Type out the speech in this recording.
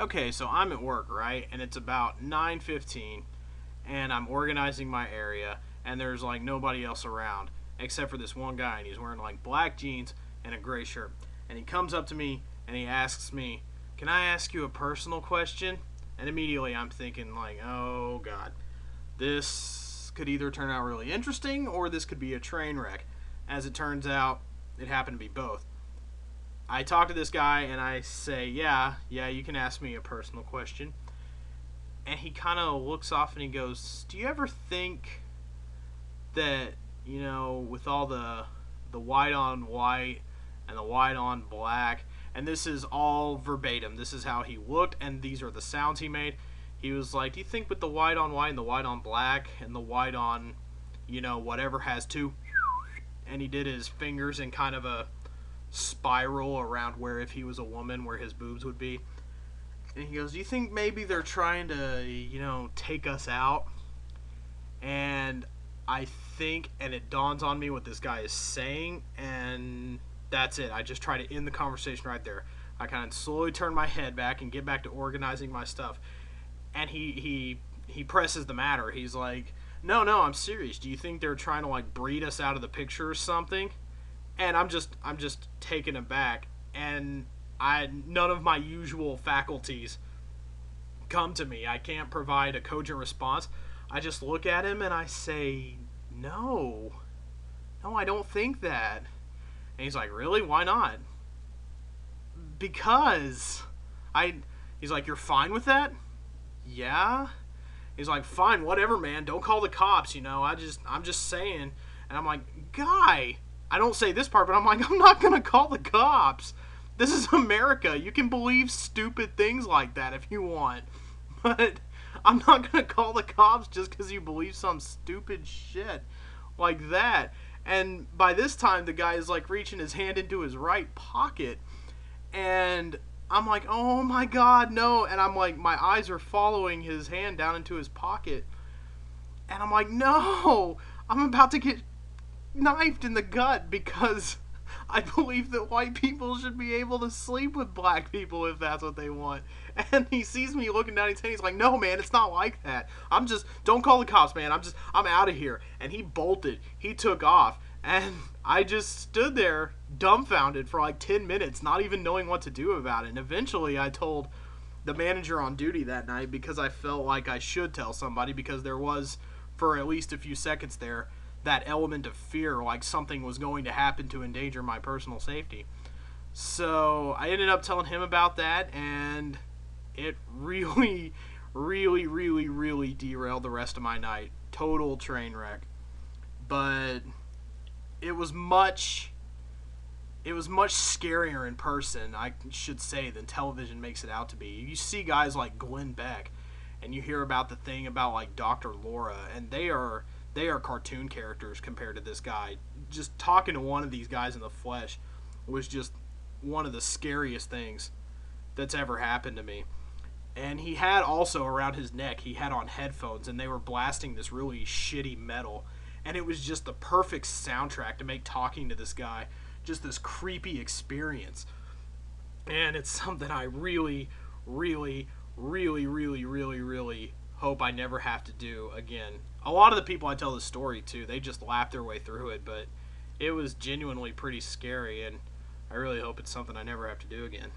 okay, so I'm at work, right? And it's about 9:15 and I'm organizing my area and there's like nobody else around except for this one guy and he's wearing like black jeans and a gray shirt. And he comes up to me and he asks me, "Can I ask you a personal question?" And immediately I'm thinking like, "Oh god. This could either turn out really interesting or this could be a train wreck." As it turns out, it happened to be both. I talk to this guy and I say, yeah, you can ask me a personal question. And he kind of looks off and he goes, "Do you ever think that, with all the white on white and the white on black, and this is all verbatim, this is how he looked and these are the sounds he made." He was like, "Do you think with the white on white and the white on black and the white on, whatever has two," and he did his fingers in kind of a spiral around where if he was a woman where his boobs would be. And he goes, "Do you think maybe they're trying to, take us out?" And I think, and it dawns on me what this guy is saying, and that's it. I just try to end the conversation right there. I kind of slowly turn my head back and get back to organizing my stuff. And he presses the matter. He's like, no, I'm serious. Do you think they're trying to like breed us out of the picture or something?" And I'm just taken aback, and none of my usual faculties come to me. I can't provide a cogent response. I just look at him and I say, no, I don't think that. And he's like, "Really? Why not?" "Because he's like, "You're fine with that?" "Yeah." He's like, "Fine, whatever, man. Don't call the cops, I'm just saying." And I'm like, "Guy," I don't say this part, but I'm like, "I'm not gonna call the cops. This is America. You can believe stupid things like that if you want. But I'm not gonna call the cops just because you believe some stupid shit like that." And by this time, the guy is like reaching his hand into his right pocket. And I'm like, "Oh my god, no." And I'm like, my eyes are following his hand down into his pocket. And I'm like, "No, I'm about to get knifed in the gut because I believe that white people should be able to sleep with black people if that's what they want." And he sees me looking down his head. He's like, "No, man, it's not like that. Don't call the cops, man. I'm out of here." And he bolted. He took off. And I just stood there dumbfounded for like 10 minutes, not even knowing what to do about it. And eventually I told the manager on duty that night because I felt like I should tell somebody because there was, for at least a few seconds there, that element of fear, like something was going to happen to endanger my personal safety. So I ended up telling him about that, and it really, really, really, really derailed the rest of my night. Total train wreck. But it was much scarier in person, I should say, than television makes it out to be. You see guys like Glenn Beck, and you hear about the thing about like Dr. Laura, and they are cartoon characters compared to this guy. Just talking to one of these guys in the flesh was just one of the scariest things that's ever happened to me. And he had also around his neck, he had on headphones, and they were blasting this really shitty metal. And it was just the perfect soundtrack to make talking to this guy just this creepy experience. And it's something I really, really, really, really, really, really hope I never have to do again. A lot of the people I tell this story to, they just laugh their way through it, but it was genuinely pretty scary, and I really hope it's something I never have to do again.